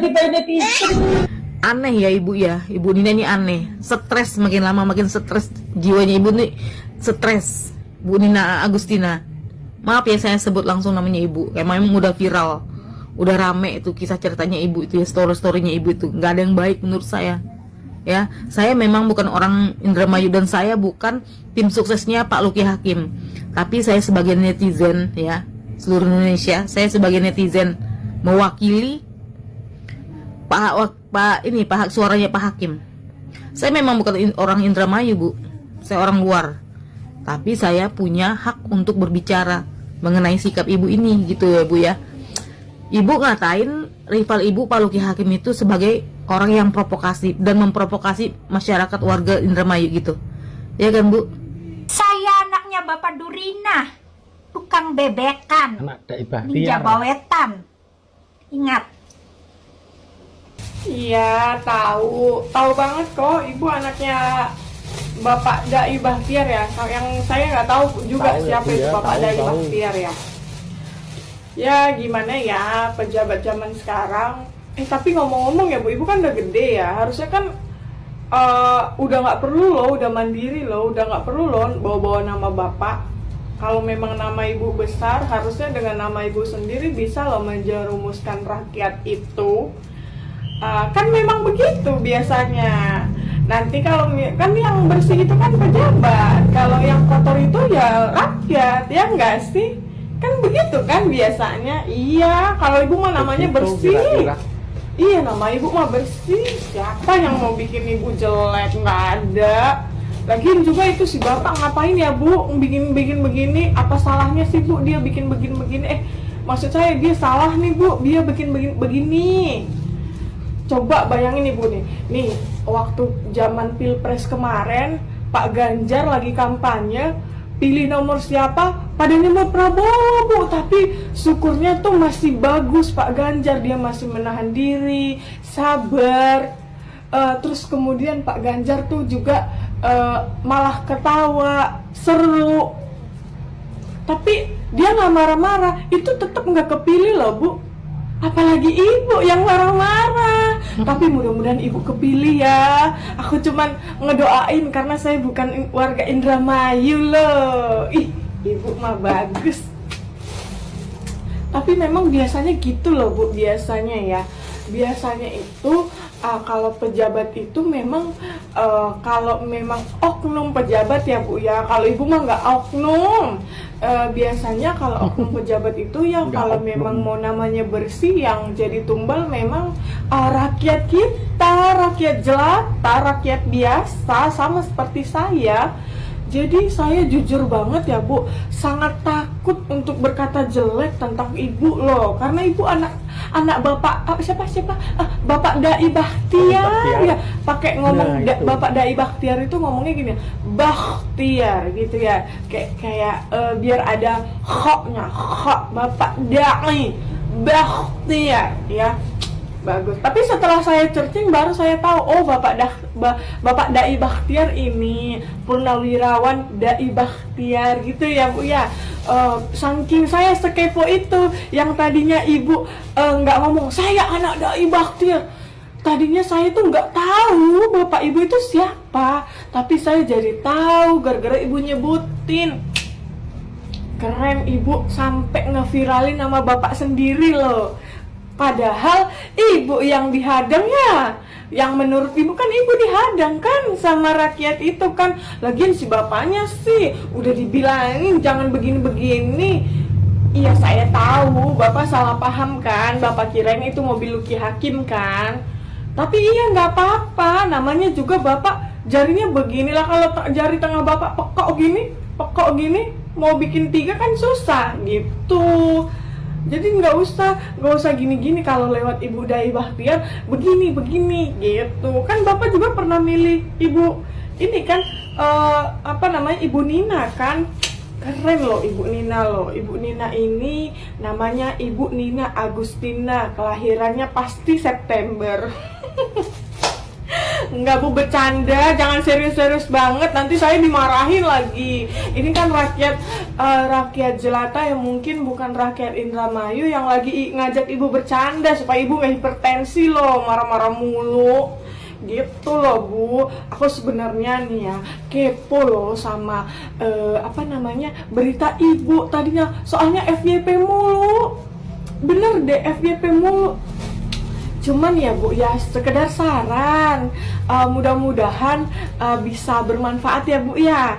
kita netizen. Aneh ya ibu ya, ibu Nina ini aneh, stres, makin lama makin stres jiwanya ibu nih, stres. Bu Nina Agustina, maaf ya saya sebut langsung namanya ibu, kayak memang udah viral, udah rame itu kisah ceritanya ibu itu ya, story-storynya ibu itu nggak ada yang baik menurut saya. Ya, saya memang bukan orang Indramayu dan saya bukan tim suksesnya Pak Luki Hakim, tapi saya sebagai netizen ya, seluruh Indonesia, saya sebagai netizen mewakili Pak suaranya Pak Hakim. Saya memang bukan orang Indramayu bu, saya orang luar, tapi saya punya hak untuk berbicara mengenai sikap ibu ini gitu ya bu ya. Ibu ngatain rival ibu Pak Luki Hakim itu sebagai orang yang provokasi dan memprovokasi masyarakat warga Indramayu gitu, ya kan bu? Saya anaknya Bapak Durina, tukang bebekan, Anak Dai Bahtiar. ninja bawetan. Ingat. Iya, tahu banget kok. Ibu anaknya Bapak Dai Bahtiar ya. Yang saya nggak tahu juga Tahu ya, siapa Bu, itu ya. Bapak Tahu, Dai tahu. Bahtiar ya. Ya gimana ya pejabat zaman sekarang. Tapi ngomong-ngomong ya Bu, Ibu kan udah gede ya. Harusnya kan udah nggak perlu loh, udah mandiri loh, udah nggak perlu loh bawa-bawa nama Bapak. Kalau memang nama Ibu besar, harusnya dengan nama Ibu sendiri bisa loh menjerumuskan rakyat itu. Kan memang begitu biasanya. Nanti kalau kan yang bersih itu kan pejabat, kalau yang kotor itu ya rakyat, ya enggak sih? Kan begitu kan biasanya. Iya, kalau ibu mah namanya Begitu, bersih. kira-kira. Iya, nama ibu mah bersih. Siapa yang mau bikin ibu jelek? Nggak ada. Lagian juga itu si bapak ngapain ya bu bikin begini? Apa salahnya sih bu dia bikin begini? Maksud saya dia salah nih bu, dia bikin begini. Coba bayangin ibu nih waktu zaman pilpres kemarin Pak Ganjar lagi kampanye, pilih nomor siapa? Pada nyebut Prabowo bu, tapi syukurnya tuh masih bagus Pak Ganjar, dia masih menahan diri, sabar. Terus kemudian Pak Ganjar tuh juga malah ketawa, seru. Tapi dia nggak marah-marah, itu tetap nggak kepilih loh bu. Apalagi ibu yang marah-marah. Tapi mudah-mudahan ibu kepilih ya. Aku cuman ngedoain karena saya bukan warga Indramayu loh. Ih, ibu mah bagus. Tapi memang biasanya gitu loh bu, biasanya ya. Biasanya itu kalau pejabat itu memang kalau memang oknum pejabat ya bu ya. Kalau ibu mah nggak oknum. Biasanya kalau oknum pejabat itu ya kalau memang mau namanya bersih, yang jadi tumbal memang rakyat kita, rakyat jelata, rakyat biasa, sama seperti saya. Jadi saya jujur banget ya bu, sangat takut untuk berkata jelek tentang ibu loh, karena ibu anak bapak siapa Bapak Dai Bahtiar ya, pakai ngomong Bapak Dai Bahtiar itu ngomongnya gini, Bahtiar gitu ya, kayak biar ada khoknya, khok Bapak Dai Bahtiar ya. Bagus. Tapi setelah saya searching baru saya tahu, oh Bapak Dai Bahtiar ini purnawirawan Dai Bahtiar gitu ya bu ya. Saking saya sekepo itu, yang tadinya ibu nggak ngomong saya anak Dai Bahtiar, tadinya saya tuh nggak tahu bapak ibu itu siapa, tapi saya jadi tahu gara-gara ibu nyebutin. Keren ibu, sampai ngeviralin nama bapak sendiri loh. Padahal ibu yang dihadang ya, yang menurut ibu kan ibu dihadang kan sama rakyat itu kan. Lagian si bapaknya sih udah dibilangin jangan begini-begini. Iya saya tahu bapak salah paham kan, bapak kirain itu mobil Luki Hakim kan. Tapi iya nggak apa-apa, namanya juga bapak jarinya beginilah. Kalau jari tengah bapak pekok gini, mau bikin 3 kan susah gitu. Jadi nggak usah gini-gini kalau lewat Ibu Dai Bahtiar begini gitu. Kan Bapak juga pernah milih Ibu ini kan Ibu Nina kan. Keren loh Ibu Nina loh. Ibu Nina ini namanya Ibu Nina Agustina, kelahirannya pasti September. Enggak Bu, bercanda, jangan serius-serius banget, nanti saya dimarahin lagi. Ini kan rakyat jelata yang mungkin bukan rakyat Indramayu yang lagi ngajak ibu bercanda supaya ibu nggak hipertensi loh, marah-marah mulu gitu loh Bu. Aku sebenarnya nih ya kepo loh sama berita ibu tadinya, soalnya FYP mulu, bener deh FYP mulu. Cuman ya Bu ya, sekedar saran, mudah-mudahan bisa bermanfaat ya Bu ya.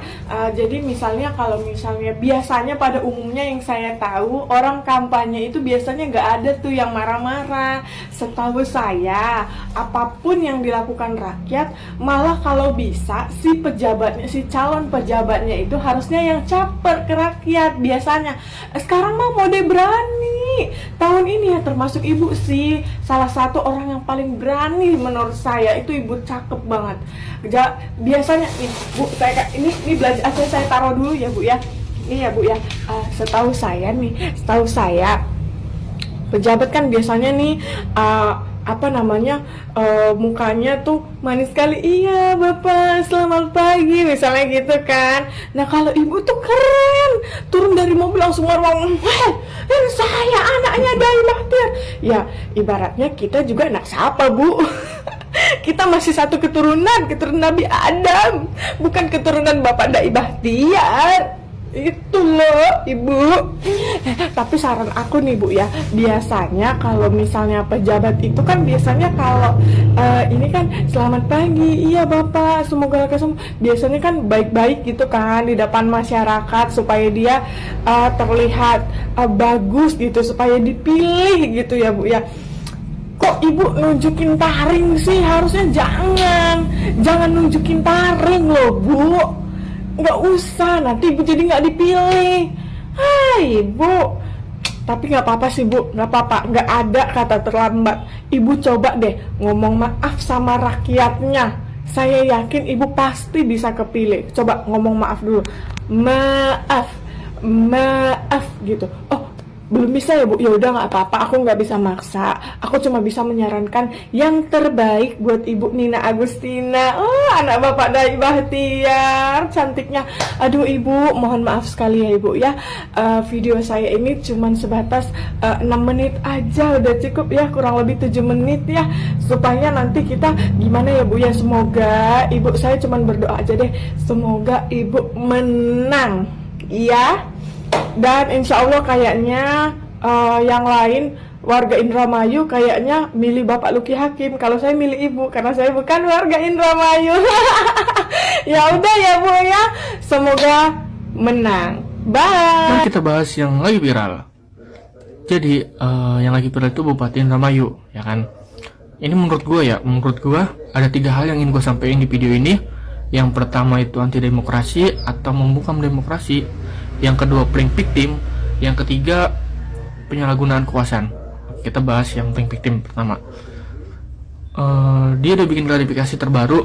Jadi misalnya kalau misalnya biasanya pada umumnya yang saya tahu orang kampanye itu biasanya nggak ada tuh yang marah-marah. Setahu saya apapun yang dilakukan rakyat, malah kalau bisa si pejabatnya, si calon pejabatnya itu harusnya yang caper ke rakyat biasanya. Sekarang mah mode berani tahun ini ya, termasuk ibu sih salah satu orang yang paling berani menurut saya. Itu ibu cakep banget. Biasanya nih Bu, ini belajar saya taruh dulu ya Bu ya. Ini ya Bu ya, setahu saya pejabat kan biasanya nih mukanya tuh manis sekali. Iya Bapak, selamat pagi misalnya gitu kan. Nah kalau ibu tuh keren, turun dari mobil langsung ngomong, ini saya anaknya Dai Bahtiar. Ya ibaratnya kita juga anak siapa Bu? Kita masih satu keturunan Nabi Adam, bukan keturunan Bapak Dai Bahtiar. Itu loh Ibu. Tapi saran aku nih Bu ya, biasanya kalau misalnya pejabat itu kan biasanya kalau ini kan selamat pagi, iya Bapak, semoga lekas sembuh. Biasanya kan baik-baik gitu kan di depan masyarakat supaya dia terlihat bagus gitu, supaya dipilih gitu ya Bu ya. Kok Ibu nunjukin taring sih? Harusnya jangan nunjukin taring loh Bu. Nggak usah, nanti Ibu jadi nggak dipilih. Hai Ibu. Tapi nggak apa-apa sih Bu, nggak apa-apa, nggak ada kata terlambat. Ibu coba deh ngomong maaf sama rakyatnya. Saya yakin Ibu pasti bisa kepilih. Coba ngomong maaf dulu. Maaf gitu. Oh, belum bisa ya Bu? Ya udah nggak apa-apa, aku nggak bisa maksa. Aku cuma bisa menyarankan yang terbaik buat Ibu Nina Agustina. Oh, anak Bapak Dai Bahtiar, cantiknya. Aduh Ibu, mohon maaf sekali ya Ibu ya. Video saya ini cuma sebatas 6 menit aja, udah cukup ya, kurang lebih 7 menit ya. Supaya nanti kita gimana ya Bu ya, semoga Ibu, saya cuma berdoa aja deh, semoga Ibu menang. Iya. Dan insya Allah kayaknya yang lain warga Indramayu kayaknya milih Bapak Luki Hakim. Kalau saya milih Ibu karena saya bukan warga Indramayu. Ya udah ya Bu ya, semoga menang. Bye. Dan kita bahas yang lagi viral. Jadi yang lagi viral itu Bupati Indramayu, ya kan. Ini menurut gue ada 3 hal yang ingin gue sampaikan di video ini. Yang pertama itu anti demokrasi atau membungkam demokrasi. Yang kedua playing victim. Yang ketiga penyalahgunaan kekuasaan. Kita bahas yang playing victim pertama. Dia udah bikin klarifikasi terbaru.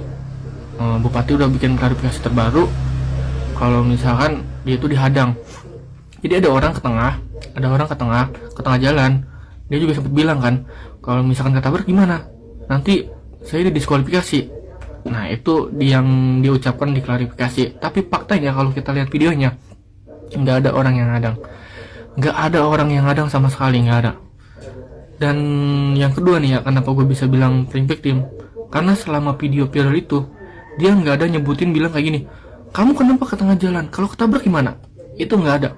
Bupati udah bikin klarifikasi terbaru kalau misalkan dia itu dihadang. Jadi ada orang ke tengah jalan. Dia juga sempat bilang kan, kalau misalkan ketabrak gimana, nanti saya didiskualifikasi. Nah itu yang diucapkan di klarifikasi. Tapi faktanya kalau kita lihat videonya, nggak ada orang yang hadang sama sekali, nggak ada. Dan yang kedua nih ya, kenapa gue bisa bilang playing victim, karena selama video viral itu dia nggak ada nyebutin bilang kayak gini, kamu kenapa ke tengah jalan, kalau ketabrak gimana. Itu nggak ada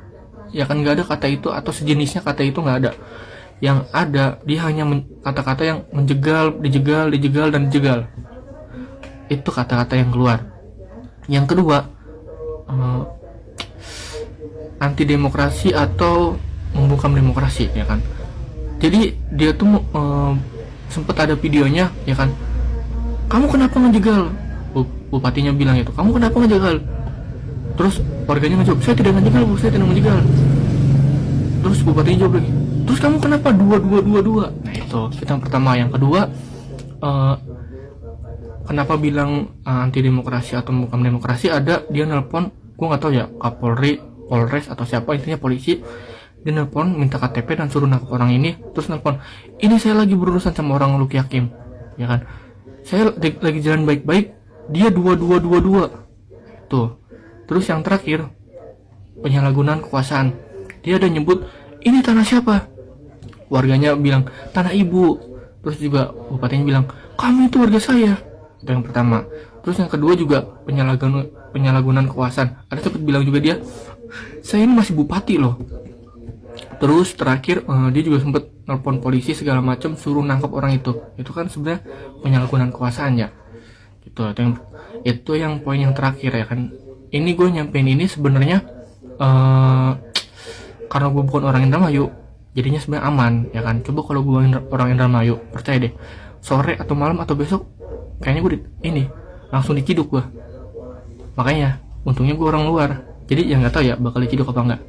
ya kan, nggak ada kata itu atau sejenisnya kata itu, nggak ada. Yang ada dia hanya kata-kata yang menjegal, dijegal dan dijegal. Itu kata-kata yang keluar. Yang kedua anti demokrasi atau membungkam demokrasi, ya kan. Jadi dia tuh sempat ada videonya, ya kan. Kamu kenapa ngejegal? Bupatinya bilang itu, kamu kenapa ngejegal? Terus warganya ngejawab, saya tidak ngejegal Bu, saya tidak ngejegal. Terus bupatinya jawab lagi, terus kamu kenapa dua? Nah itu yang pertama. Yang kedua, kenapa bilang anti demokrasi atau membungkam demokrasi, ada dia nelpon, gue nggak tahu ya, Kapolri, Polres atau siapa, intinya polisi. Dia nelpon minta KTP dan suruh nangkep orang ini. Terus nelpon, ini saya lagi berurusan sama orang Luki Hakim, ya kan. Saya lagi jalan baik-baik, dia dua. Tuh. Terus yang terakhir, penyalahgunaan kekuasaan. Dia ada nyebut, ini tanah siapa? Warganya bilang, tanah ibu. Terus juga bupatinya bilang, kamu itu warga saya. Itu yang pertama. Terus yang kedua juga penyalahgunaan kekuasaan. Ada sempat bilang juga dia, saya ini masih bupati loh. Terus terakhir dia juga sempat nelpon polisi segala macam suruh nangkap orang itu. Itu kan sebenarnya penyalahgunaan kekuasaan ya. Itu yang poin yang terakhir ya kan. Ini gue nyampein ini sebenarnya karena gue bukan orang Indramayu, jadinya sebenarnya aman ya kan. Coba kalau gue orang Indramayu, percaya deh, sore atau malam atau besok kayaknya gue ini langsung diciduk gue. Makanya untungnya gue orang luar, jadi ya nggak tahu ya bakal diciduk apa enggak.